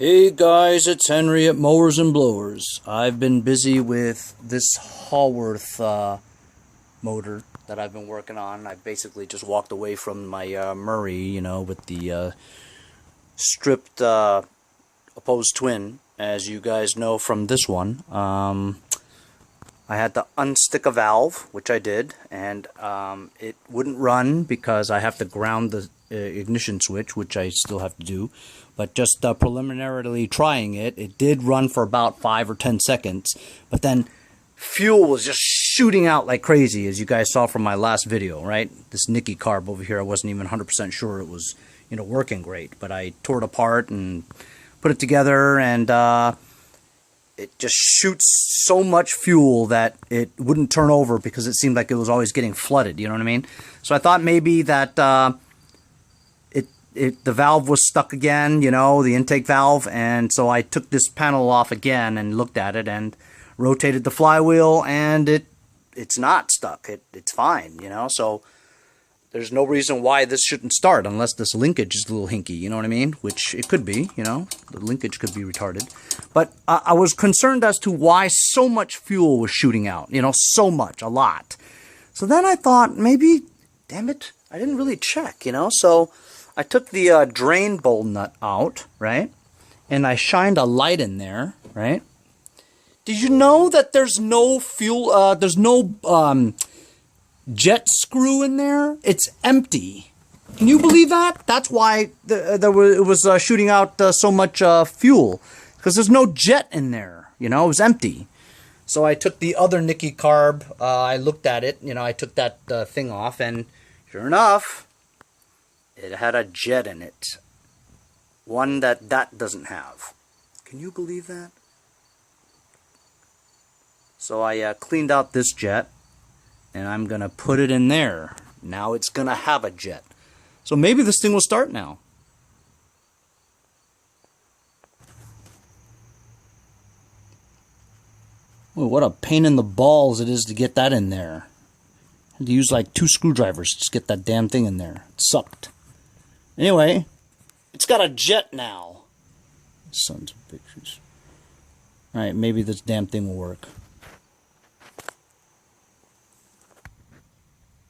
Hey guys, it's Henry at Mowers and Blowers. I've been busy with this Haworth motor that I've been working on. I basically just walked away from my Murray, with the stripped opposed twin, as you guys know from this one. I had to unstick a valve, which I did, and it wouldn't run because I have to ground the ignition switch, which I still have to do. But just preliminarily trying it, it did run for about 5 or 10 seconds. But then fuel was just shooting out like crazy, as you guys saw from my last video, right? This Nicky carb over here, I wasn't even 100% sure it was, working great. But I tore it apart and put it together, and it just shoots so much fuel that it wouldn't turn over because it seemed like it was always getting flooded, you know what I mean? So I thought maybe that the valve was stuck again, the intake valve, and so I took this panel off again and looked at it and rotated the flywheel, and it's not stuck. It's fine, so there's no reason why this shouldn't start unless this linkage is a little hinky, you know what I mean? Which it could be, the linkage could be retarded. But I was concerned as to why so much fuel was shooting out, so much, a lot. So then I thought, maybe, damn it, I didn't really check, so I took the drain bowl nut out, right? And I shined a light in there, right? Did you know that there's no fuel, there's no jet screw in there? It's empty. Can you believe that? That's why it was shooting out so much fuel. Because there's no jet in there, it was empty. So I took the other Nicky carb, I looked at it, I took that thing off, and sure enough, it had a jet in it. One that doesn't have. Can you believe that? So I cleaned out this jet, and I'm going to put it in there. Now it's going to have a jet. So maybe this thing will start now. Well, what a pain in the balls it is to get that in there. I had to use like 2 screwdrivers to get that damn thing in there. It sucked. Anyway, it's got a jet now. Sons of bitches. Alright, maybe this damn thing will work.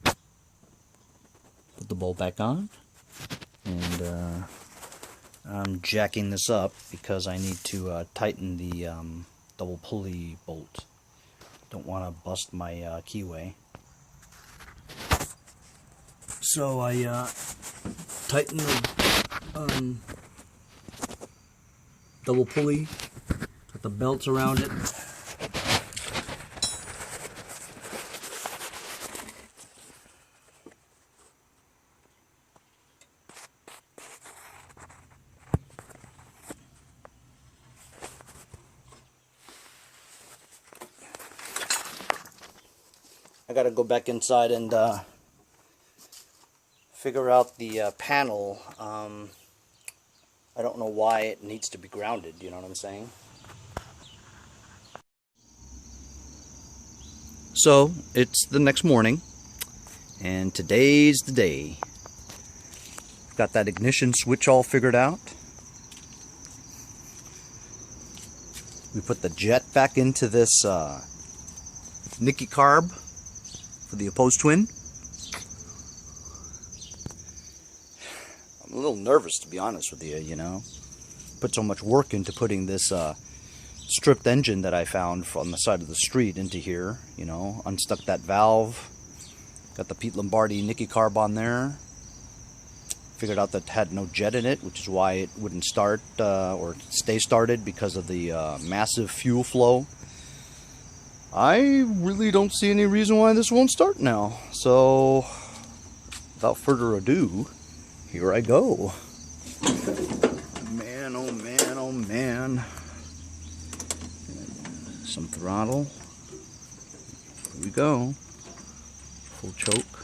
Put the bolt back on. And I'm jacking this up because I need to tighten the double pulley bolt. Don't want to bust my keyway. So I tighten the double pulley, put the belts around it. I gotta go back inside and figure out the panel. I don't know why it needs to be grounded, you know what I'm saying? So, it's the next morning, and today's the day. Got that ignition switch all figured out. We put the jet back into this Nicky carb for the opposed twin. I'm a little nervous, to be honest with you, Put so much work into putting this stripped engine that I found on the side of the street into here, Unstuck that valve. Got the Pete Lombardi Nicky carb on there. Figured out that it had no jet in it, which is why it wouldn't start or stay started because of the massive fuel flow. I really don't see any reason why this won't start now. So, without further ado, here I go. Man, oh man, oh man. Some throttle. Here we go. Full choke.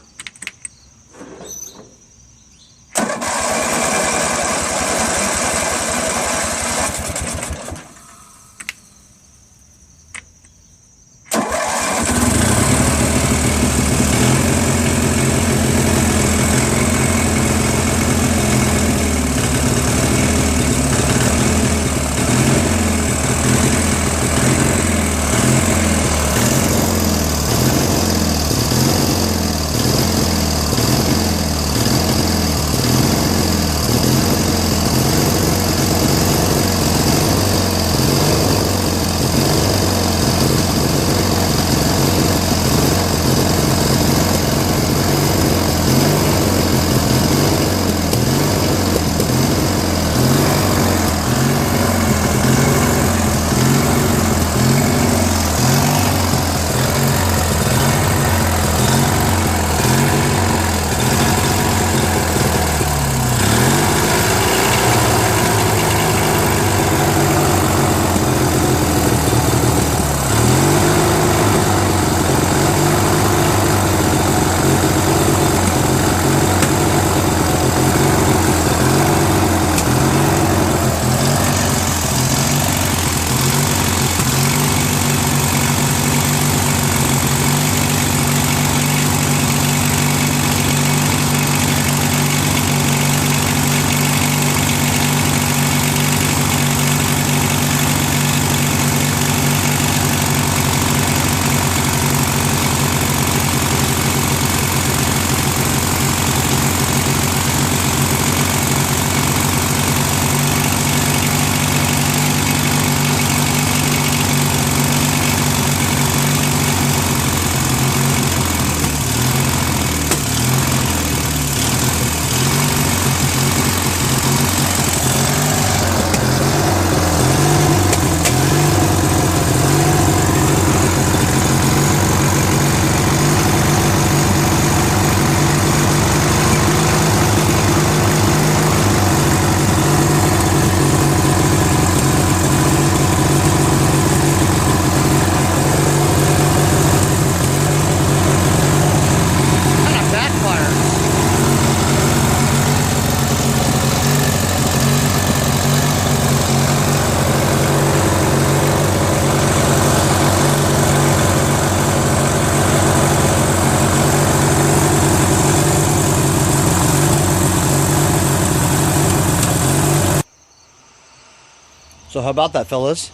So how about that, fellas?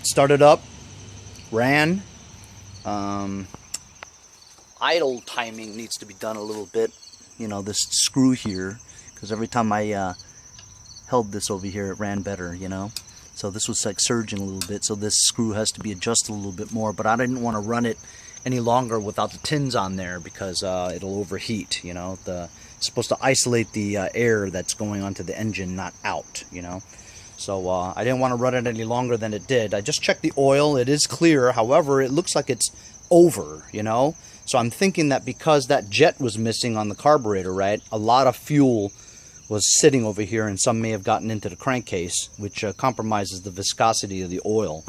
Started up, ran. Idle timing needs to be done a little bit. You know, this screw here, because every time I held this over here, it ran better, you know. So this was like surging a little bit, so this screw has to be adjusted a little bit more, but I didn't want to run it any longer without the tins on there because it'll overheat, you know. It's supposed to isolate the air that's going onto the engine, not out, you know. So I didn't want to run it any longer than it did. I just checked the oil. It is clear. However, it looks like it's over, you know. So I'm thinking that because that jet was missing on the carburetor, right, a lot of fuel was sitting over here, and some may have gotten into the crankcase, which compromises the viscosity of the oil.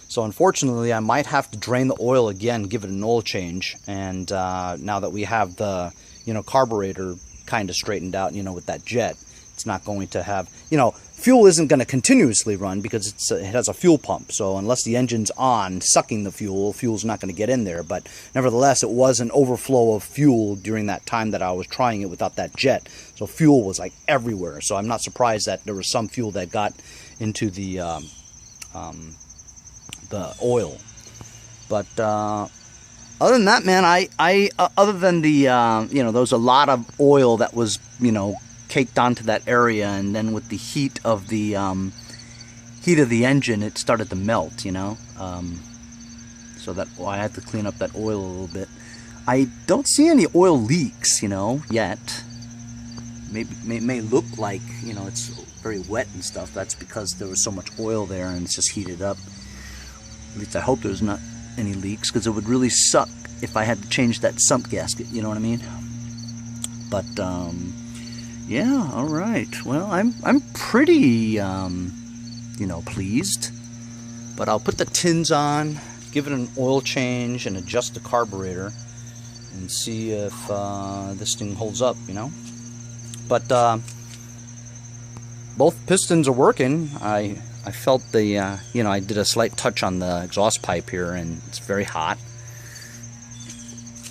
So unfortunately, I might have to drain the oil again, give it an oil change. And now that we have the, you know, carburetor kind of straightened out, you know, with that jet, it's not going to have, you know, fuel isn't going to continuously run because it has a fuel pump. So unless the engine's on sucking the fuel's not going to get in there. But nevertheless, it was an overflow of fuel during that time that I was trying it without that jet. So fuel was like everywhere. So I'm not surprised that there was some fuel that got into the oil. But other than that, man, other than the you know, there was a lot of oil that was, you know, caked onto that area, and then with the heat of the engine, it started to melt, you know. So that, well, I had to clean up that oil a little bit. I don't see any oil leaks, you know, yet. Maybe may look like, you know, it's very wet and stuff. That's because there was so much oil there and it's just heated up. At least I hope there's not any leaks, because it would really suck if I had to change that sump gasket, you know what I mean? But yeah, all right. Well, I'm pretty you know, pleased. But I'll put the tins on, give it an oil change, and adjust the carburetor, and see if this thing holds up, you know. But both pistons are working. I felt the you know, I did a slight touch on the exhaust pipe here, and it's very hot.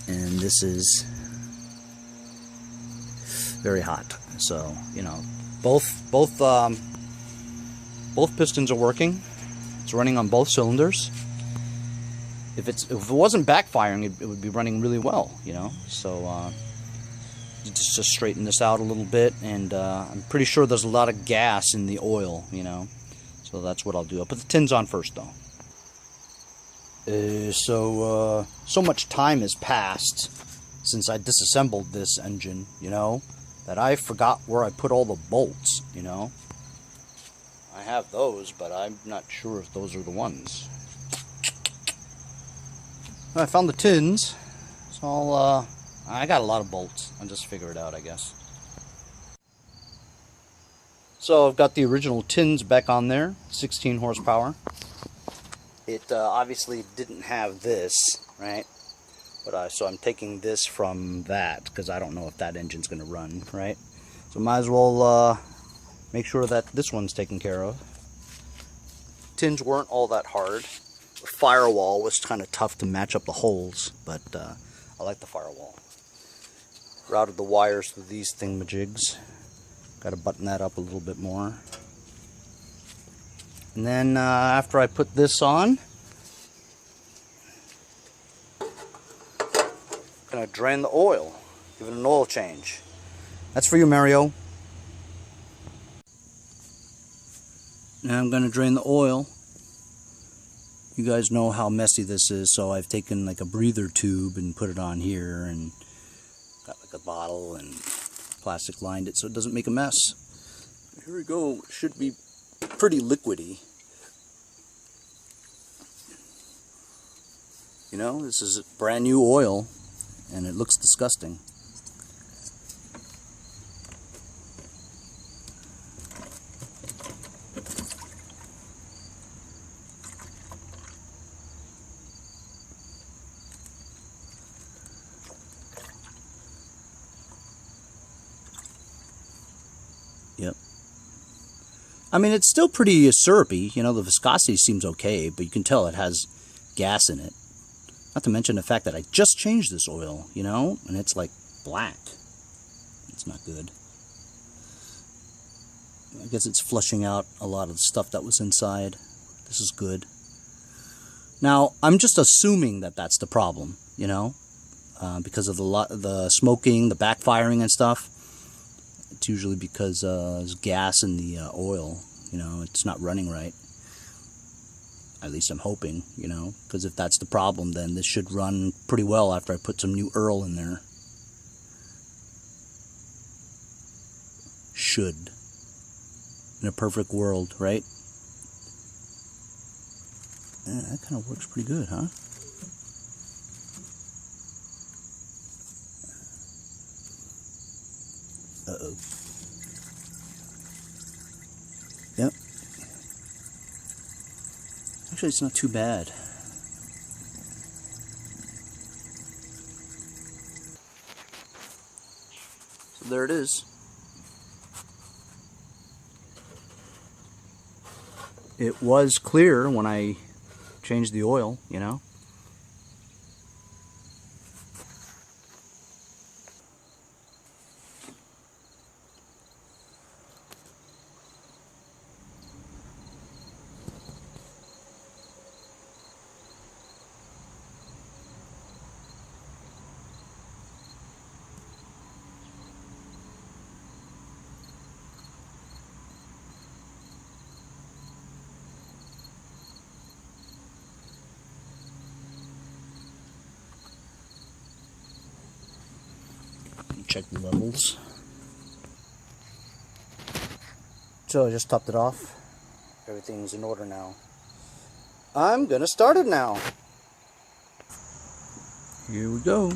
And this is very hot. So, you know, both pistons are working. It's running on both cylinders. If it wasn't backfiring, it would be running really well, you know. So just straighten this out a little bit, and I'm pretty sure there's a lot of gas in the oil, you know. So that's what I'll do. I'll put the tins on first, though. So much time has passed since I disassembled this engine, you know, that I forgot where I put all the bolts, you know. I have those, but I'm not sure if those are the ones. I found the tins, so I got a lot of bolts. I'll just figure it out, I guess. So I've got the original tins back on there, 16 horsepower. It obviously didn't have this, right? But so I'm taking this from that, because I don't know if that engine's going to run, right? So might as well make sure that this one's taken care of. Tins weren't all that hard. The firewall was kind of tough to match up the holes, but I like the firewall. Routed the wires through these thingamajigs. Got to button that up a little bit more. And then after I put this on, I'm going to drain the oil, give it an oil change. That's for you, Mario. Now I'm going to drain the oil. You guys know how messy this is, so I've taken like a breather tube and put it on here, and got like a bottle and plastic lined it so it doesn't make a mess. Here we go. It should be pretty liquidy. You know, this is brand new oil, and it looks disgusting. Yep. I mean, it's still pretty syrupy. You know, the viscosity seems okay, but you can tell it has gas in it. Not to mention the fact that I just changed this oil, you know, and it's like black. It's not good. I guess it's flushing out a lot of the stuff that was inside. This is good. Now, I'm just assuming that that's the problem, you know, because of the smoking, the backfiring and stuff. It's usually because there's gas in the oil, you know, it's not running right. At least I'm hoping, you know, because if that's the problem, then this should run pretty well after I put some new Earl in there. Should. In a perfect world, right? Yeah, that kind of works pretty good, huh? Uh-oh. Yep. Actually, it's not too bad. So there it is. It was clear when I changed the oil, you know. Check the levels. So I just topped it off. Everything's in order now. I'm gonna start it now. Here we go.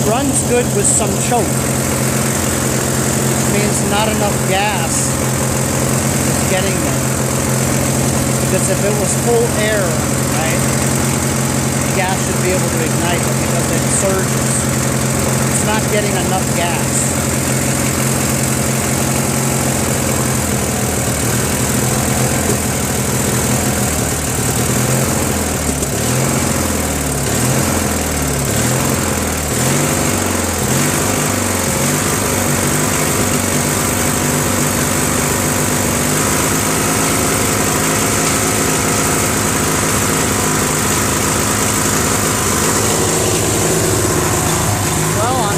Runs good with some choke. It means not enough gas is getting there. Because if it was full air, right, gas should be able to ignite, but because it surges, it's not getting enough gas.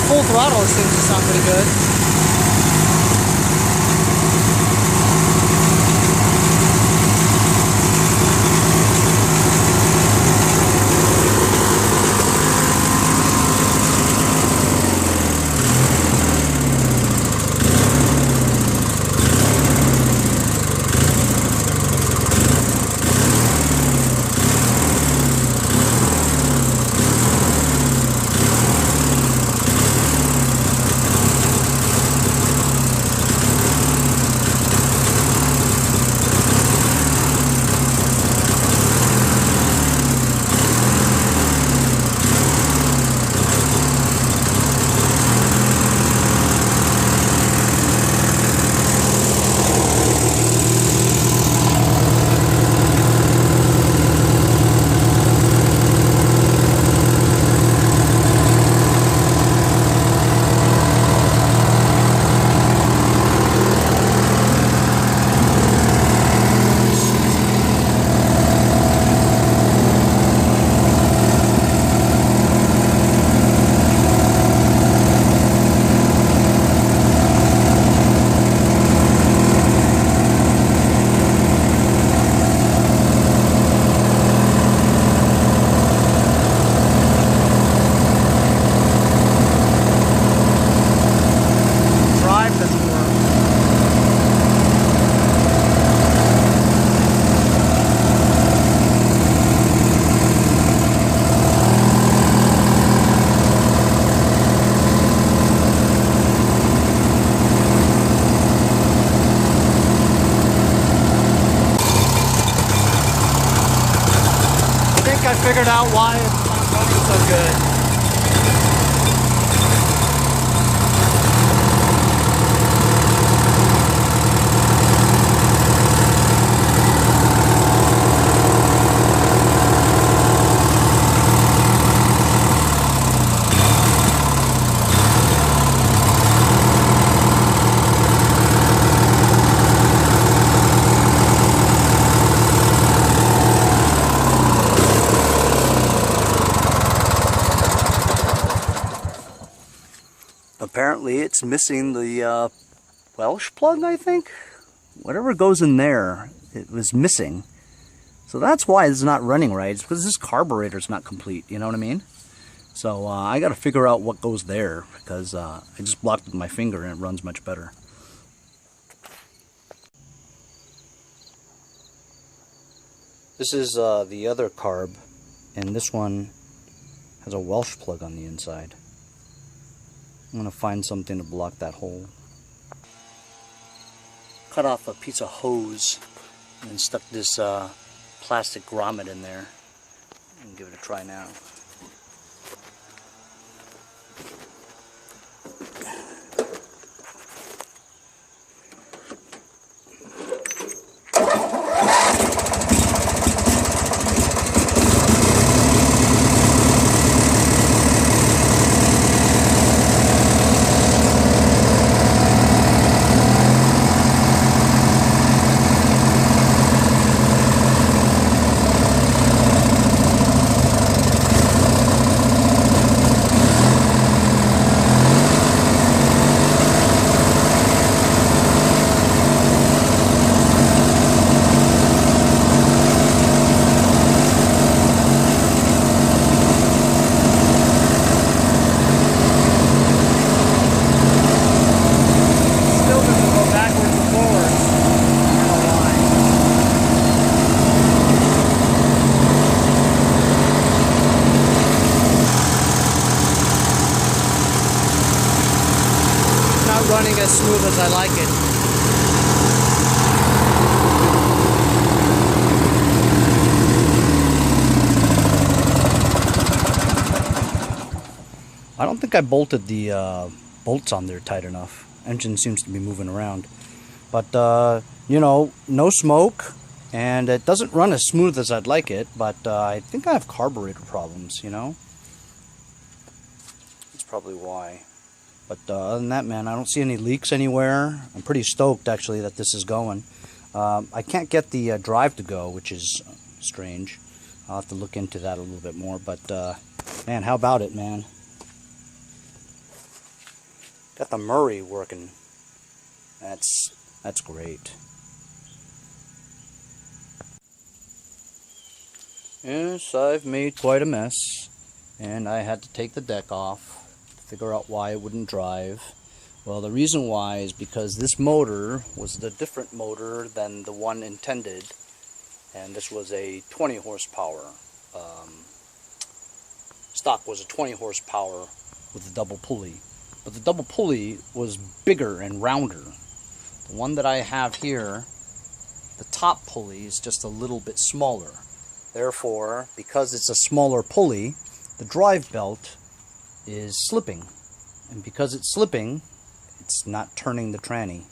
Full throttle seems to sound pretty good. I figured out why it's not running so good. Apparently it's missing the Welsh plug, I think. Whatever goes in there, it was missing. So that's why it's not running right. It's because this carburetor is not complete, you know what I mean? So I got to figure out what goes there, because I just blocked it with my finger and it runs much better. This is the other carb, and this one has a Welsh plug on the inside. I'm going to find something to block that hole. Cut off a piece of hose and stuck this plastic grommet in there. And give it a try now. Running as smooth as I like it. I don't think I bolted the bolts on there tight enough. Engine seems to be moving around. But, you know, no smoke, and it doesn't run as smooth as I'd like it, but I think I have carburetor problems, you know? That's probably why. But other than that, man, I don't see any leaks anywhere. I'm pretty stoked, actually, that this is going. I can't get the drive to go, which is strange. I'll have to look into that a little bit more. But, man, how about it, man? Got the Murray working. That's great. Yes, I've made quite a mess. And I had to take the deck off. Figure out why it wouldn't drive. Well, the reason why is because this motor was the different motor than the one intended, and this was a 20 horsepower. Stock was a 20 horsepower with a double pulley, but the double pulley was bigger and rounder. The one that I have here, the top pulley is just a little bit smaller. Therefore, because it's a smaller pulley, the drive belt is slipping, and because it's slipping, it's not turning the tranny.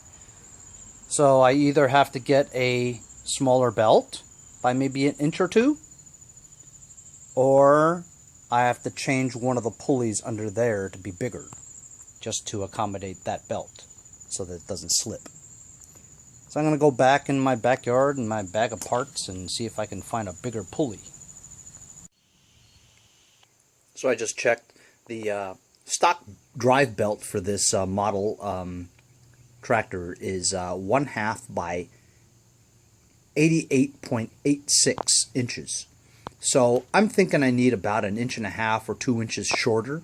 So I either have to get a smaller belt by maybe an inch or two, or I have to change one of the pulleys under there to be bigger, just to accommodate that belt so that it doesn't slip. So I'm going to go back in my backyard in my bag of parts and see if I can find a bigger pulley. So I just checked. The stock drive belt for this model tractor is 1/2 by 88.86 inches. So I'm thinking I need about 1.5 inches or 2 inches shorter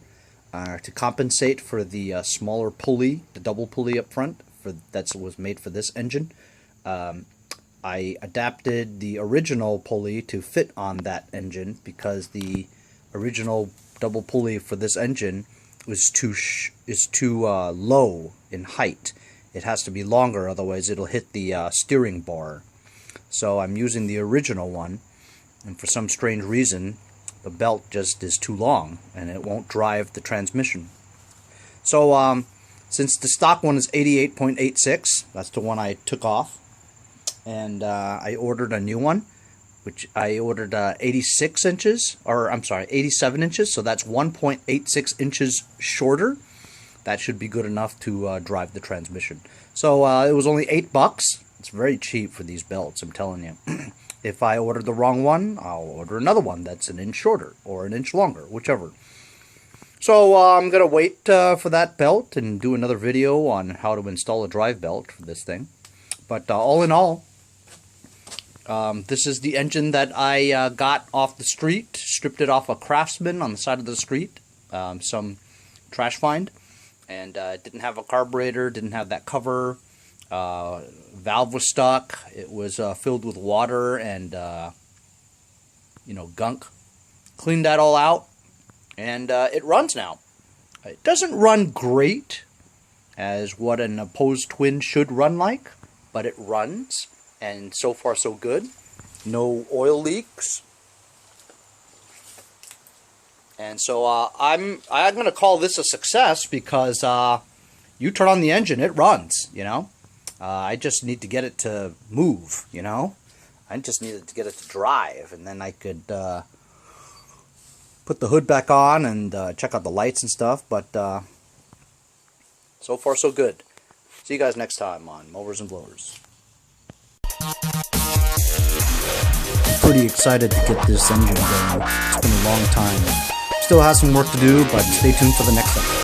to compensate for the smaller pulley, the double pulley up front that was made for this engine. I adapted the original pulley to fit on that engine because the original double pulley for this engine is too low in height. It has to be longer, otherwise it'll hit the steering bar. So I'm using the original one, and for some strange reason the belt just is too long and it won't drive the transmission. So since the stock one is 88.86, that's the one I took off, and I ordered a new one, which I ordered 86 inches, or I'm sorry, 87 inches, so that's 1.86 inches shorter. That should be good enough to drive the transmission. So it was only $8. It's very cheap for these belts, I'm telling you. If I order the wrong one, I'll order another one that's an inch shorter or an inch longer, whichever. So I'm going to wait for that belt and do another video on how to install a drive belt for this thing. But all in all, this is the engine that I got off the street, stripped it off a Craftsman on the side of the street, some trash find, and it didn't have a carburetor, didn't have that cover, valve was stuck, it was filled with water and gunk. Cleaned that all out, and it runs now. It doesn't run great as what an opposed twin should run like, but it runs. And so far so good. No oil leaks. And so I'm going to call this a success because you turn on the engine, it runs, I just need to get it to move, I just needed to get it to drive, and then I could put the hood back on and check out the lights and stuff. But so far so good. See you guys next time on Mowers and Blowers. I'm pretty excited to get this engine going. It's been a long time. Still has some work to do, but stay tuned for the next episode.